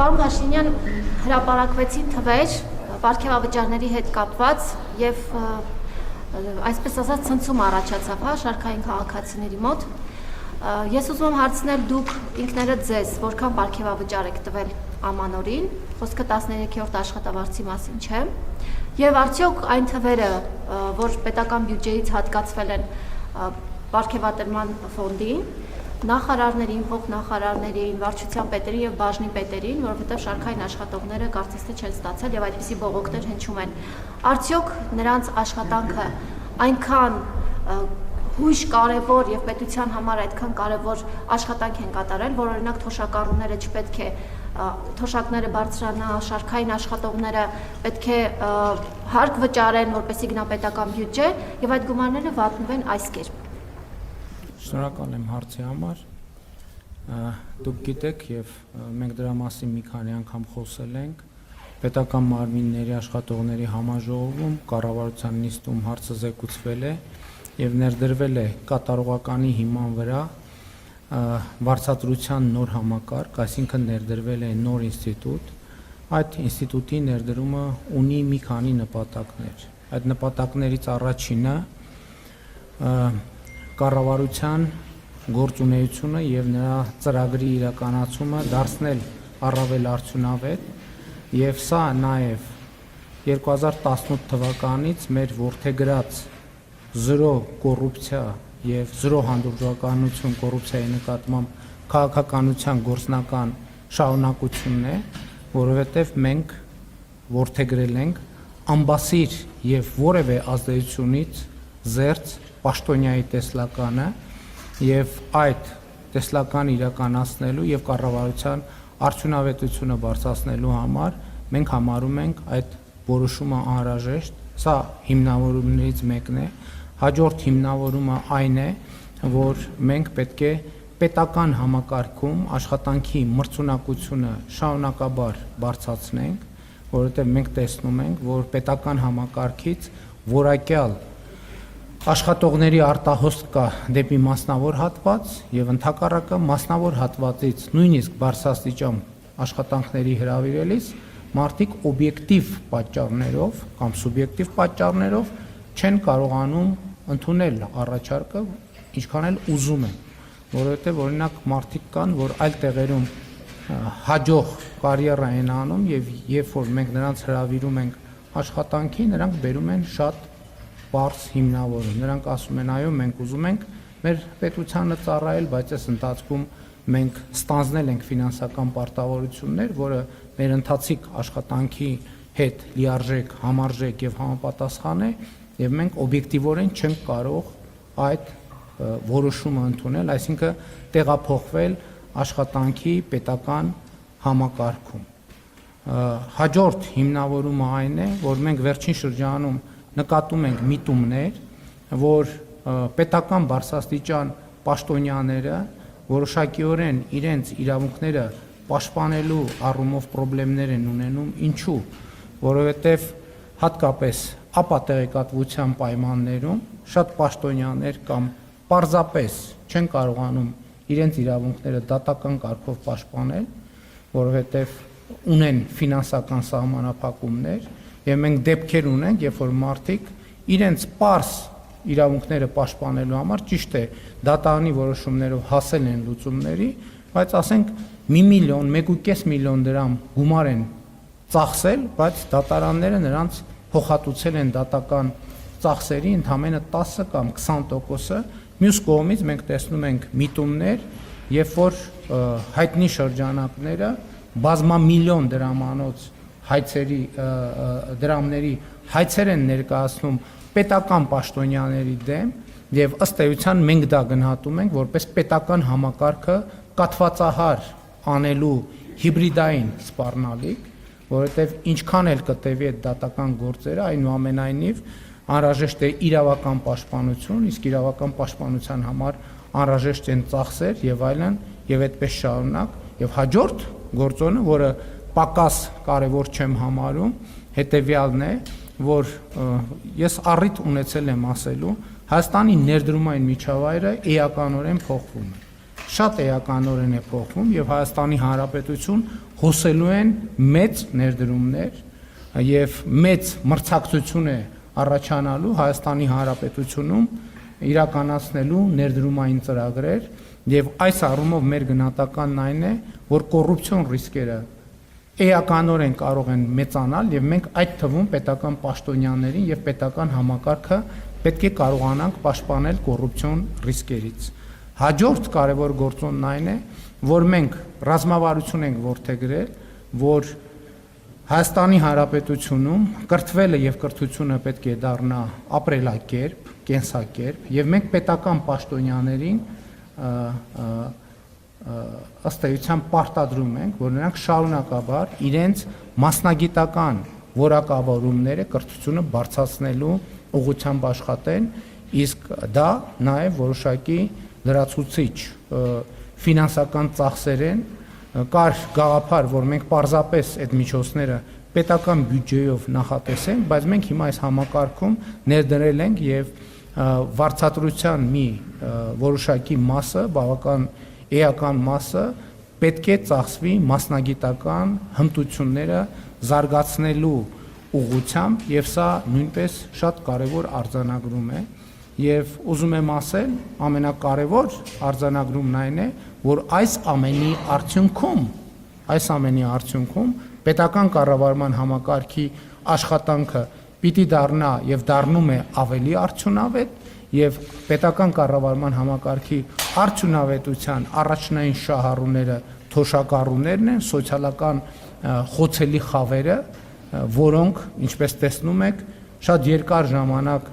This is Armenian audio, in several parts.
Պարոն Փաշինյան, հրապարակվեցին թվեր պարգևավճարների հետ կապված եւ այսպես ասած ցնցում առաջացավ, շարքային քաղաքացիների մոտ։ Ես ուզում եմ հարցնել դուք ինքներդ ձեզ որքան պարգևավճար եք տվել ամանորին, խոսքը 13-րդ աշխատավարձի մասին չէ, եւ արդյոք այն թվերը, որ պետական բյուջեից հատկացվել են պարգևատրման ֆոնդին, նախարարներին, փոխնախարարներին, վարչության պետերին եւ բաժնի պետերին, որովհետեւ շարքային աշխատողները կարծես թե չեն ստացել եւ այդպիսի բողոքներ հնչում են։ Արդյոք նրանց աշխատանքը այնքան հույժ կարևոր եւ պետության համար այդքան կարևոր աշխատանք են կատարել, որ օրինակ թոշակառուները չպետք է թոշակները բարձրանա, շարքային աշխատողները պետք է հարկ վճարեն, որպեսզի գնա պետական բյուջե եւ այդ գումարները վատնվեն այս կերպ։ Շնորհակալ եմ հարցի համար։ Դուք գիտեք եւ մենք դրա մասին մի քանի անգամ խոսել ենք պետական մարմինների աշխատողների համաժողովում, կառավարության նիստում հարցը զեկուցվել է եւ ներդրվել է կատարողականի հիման վրա վարձատրության նոր համակարգ, այսինքն ներդրվել է նոր ինստիտուտ։ Այդ ինստիտուտի ներդրումը ունի մի քանի նպատակներ։ Այդ նպատակներից առաջինը կառավարության գործունեությունը եւ նրա ծրագրի իրականացումը դարձնել առավել արդյունավետ եւ սա նաեւ 2018 թվականից մեր որդեգրած 0 կոռուպցիա եւ 0 հանդուրժողականություն կոռուպցիայի նկատմամբ քաղաքականության գործնական շարունակությունն է, որովհետեւ մենք որդեգրել ենք ամբասիր եւ որևէ ազդեցությունից զերծ պաշտոնյայի տեսլականը եւ այդ տեսլական իրականացնելու եւ կառավարության արդյունավետությունը բարձրացնելու համար մենք համարում ենք այդ որոշումը անհրաժեշտ, սա հիմնավորումներից մեկն է։ Հաջորդ հիմնավորումը այն է, որ մենք պետք է պետական համակարգում աշխատանքի մրցունակությունը շարունակաբար բարձրացնենք, որովհետեւ մենք տեսնում ենք, որ պետական համակարգից որակյալ աշխատողների արտահոսք կա դեպի մասնավոր հատված եւ ընդհակառակը մասնավոր հատվածից նույնիսկ բարձրաստիճան աշխատանքների հրավիրելիս մարդիկ օբյեկտիվ պատճառներով կամ սուբյեկտիվ պատճառներով չեն կարողանում ընդունել առաջարկը, ինչքան էլ ուզում են, որովհետեւ օրինակ մարդիկ կան, որ այլ տեղերում հաջող կարիերա են անում եւ երբ որ մենք նրանց հրավիրում ենք աշխատանքի, նրանք բերում են շատ բարձ հիմնավորում։ Նրանք ասում են, այո, մենք ուզում ենք մեր պետությանը ծառայել, բայց այս ընթացքում մենք ստանձնել ենք ֆինանսական պարտավորություններ, որը մեր ընթացիկ աշխատանքի հետ լիարժեք, համարժեք եւ համապատասխան է, եւ մենք օբյեկտիվորեն չենք կարող այդ որոշումը ընդունել, այսինքն տեղափոխվել աշխատանքի պետական համակարգում։ Հաջորդ հիմնավորումը այն է, որ մենք վերջին շրջանում նկատում ենք միտումներ, որ պետական բարձրաստիճան պաշտոնյաները որոշակիորեն իրենց իրավունքները պաշտպանելու առումով խնդիրներ են ունենում, ինչու, որովհետև հատկապես ապատեղեկատվության պայմաններում շատ պաշտոնյաներ կամ պարզապես չեն կարողանում իրենց իրավունքները դատական կարգով պաշտպանել, որովհետև ունեն ֆինանսական սահմանափակումներ եւ մենք դեպքեր ունենք, երբ որ մարդիկ իրենց պարզ իրավունքները պաշտպանելու համար ճիշտ է դատարանի որոշումներով հասել են լուծումների, բայց ասենք 1 միլիոն, 1.5 միլիոն դրամ գումար են ծախսել, բայց դատարանները նրանց փոխհատուցել են դատական ծախսերի ընդամենը 10 կամ 20%-ը։ Մյուս կողմից մենք տեսնում ենք միտումներ, երբ որ հայտնի շրջանակները բազմամիլիոն դրամանոց հայցերի դրամների հայցեր են ներկայացնում պետական պաշտոնյաների դեմ եւ ըստ էության մենք դա գնահատում ենք որպես պետական համակարգը կաթվածահար անելու հիբրիդային սպառնալիք, որովհետեւ ինչքան էլ կտևի այդ դատական գործերը, այնուամենայնիվ անհրաժեշտ է իրավական պաշտպանություն, իսկ իրավական պաշտպանության համար անհրաժեշտ են ծախսեր եւ այլն եւ այդպես շարունակ եւ հաջորդ գործոնը, որը պակաս կարևոր չեմ համարում, հետեւյալն է, որ ես առիթ ունեցել եմ ասելու, Հայաստանի ներդրումային միջավայրը էականորեն փոխվում է։ շատ էականորեն է փոխվում եւ Հայաստանի Հանրապետություն հոսելու են մեծ ներդրումներ եւ մեծ մրցակցություն է առաջանալու Հայաստանի Հանրապետությունում իրականացնելու ներդրումային ծրագրեր եւ այս առումով մեր գնահատականն այն է, որ կոռուպցիոն ռիսկերը էականորեն կարող են մեծանալ եւ մենք այդ թվում պետական պաշտոնյաներին եւ պետական համակարգը պետք է կարողանանք պաշտպանել կոռուպցիոն ռիսկերից։ Հաջորդ կարևոր գործոնն այն է, որ մենք ռազմավարություն ենք որդեգրել, որ Հայաստանի Հանրապետությունում կրթվելը եւ կրթությունը պետք է դառնա ապրելակերպ, կենսակերպ եւ մենք պետական պաշտոնյաներին ըստ էության պարտադրում ենք, որ նրանք շարունակաբար իրենց մասնագիտական որակավորումները կրթությունը բարձրացնելու ուղղությամբ աշխատեն, իսկ դա նաև որոշակի լրացուցիչ ֆինանսական ծախսեր են, կար գաղափար, որ մենք պարզապես այդ միջոցները պետական բյուջեով նախատեսենք, բայց մենք հիմա այս համակարգում ներդրել ենք եւ վարձատրության մի որոշակի մասը, բավական էական մասը պետք է ծախսվի մասնագիտական հմտությունները զարգացնելու ուղղությամբ եւ սա նույնպես շատ կարեւոր արձանագրում է եւ ուզում եմ ասել ամենակարևոր արձանագրումն այն է, որ այս ամենի արդյունքում պետական կառավարման համակարգի աշխատանքը պիտի դառնա եւ դառնում է ավելի արդյունավետ եւ պետական կառավարման համակարգի արդյունավետության առաջնային շահառուները թոշակառուներն են, սոցիալական խոցելի խավերը, որոնք, ինչպես տեսնում եք, շատ երկար ժամանակ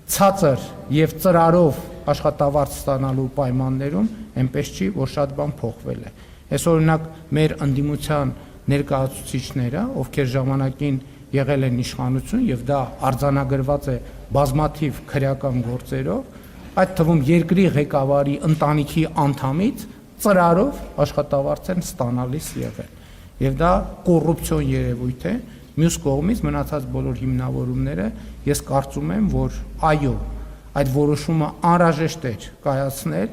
ցածր եւ ծրարով աշխատավարձ ստանալու պայմաններում այնպես չի, որ շատ բան փոխվել է։ Այս օրինակ մեր ընդդիմության ներկայացուցիչները, ովքեր ժամանակին եղել են իշխանություն եւ դա արձանագրված է բազմաթիվ քրեական գործերով, այդ թվում երկրի ղեկավարի ընտանիքի անդամից ծրարով աշխատավարձ են ստանալիս եղել։ Եվ դա կոռուպցիոն երևույթ է։ Մյուս կողմից մնացած բոլոր հիմնավորումները ես կարծում եմ, որ այո, այդ որոշումը անհրաժեշտ է կայացնել,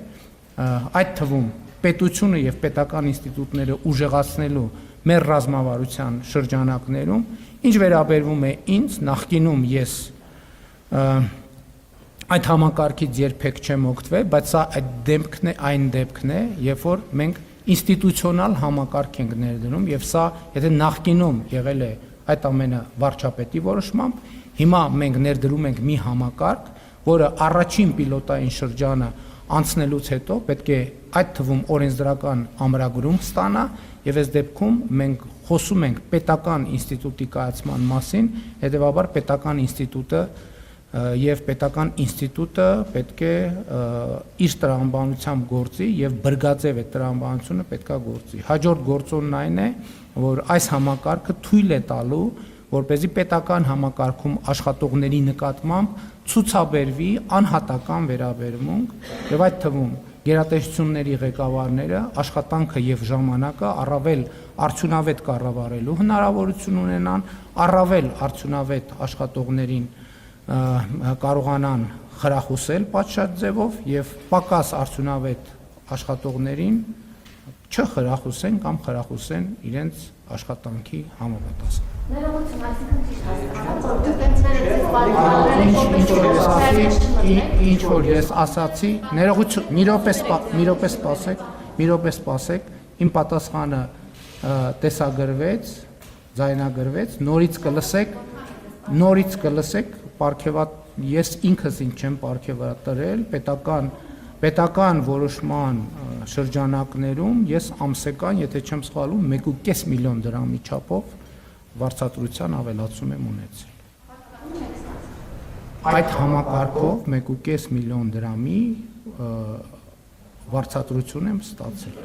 այդ թվում պետությունը եւ պետական ինստիտուտները ուժեղացնելու մեր ռազմավարության շրջանակներում, ինչ վերաբերվում է ինձ, նախկինում ես այդ համակարգից երբեք չեմ օգտվել, բայց սա այն դեպքն է, երբ որ մենք ինստիտուցիոնալ համակարգ ենք ներդնում եւ սա եթե նախկինում եղել է այդ ամենը վարչապետի որոշմամբ, հիմա մենք ներդրում ենք մի համակարգ, որը առաջին պիլոտային շրջանը անցնելուց հետո պետք է այդ թվում օրենսդրական ամրագրում ստանա եւ այս դեպքում մենք խոսում ենք պետական ինստիտուտի կայացման մասին, հետեւաբար պետական ինստիտուտը եւ պետական ինստիտուտը պետք է իր տրամաբանությամբ գործի եւ բրգաձև այդ տրամաբանությունը պետքա գործի։ Հաջորդ գործոնն այն է, որ այս համակարգը թույլ է տալու, որպեսզի պետական համակարգում աշխատողների նկատմամբ ցուցաբերվի անհատական վերաբերմունք եւ այդ թվում գերատեսչությունների ղեկավարները աշխատանքը եւ ժամանակը առավել արդյունավետ կառավարելու հնարավորություն ունենան, առավել արդյունավետ աշխատողներին կարողանան խրախուսել պատշաճ ձևով եւ պակաս արդյունավետ աշխատողներին չխրախուսեն կամ խրախուսեն իրենց աշխատանքի համապատասխան։ Ներողություն, այսինքն ճիշտ հասկանամ, որ դուք ինչ որ ես ասացի, ներողություն, մի րոպե սպասեք, իմ պատասխանը տեսագրվեց, ձայնագրվեց, նորից կլսեք, ես ինքս ինձ չեմ պարգևատրել պետական որոշման շրջանակներում ես ամսական, եթե չեմ սխալվում, 1.5 միլիոն դրամի չափով վարձատրության ավելացում եմ ունեցել։ Այդ համակարգով 1.5 միլիոն դրամի վարձատրություն եմ ստացել։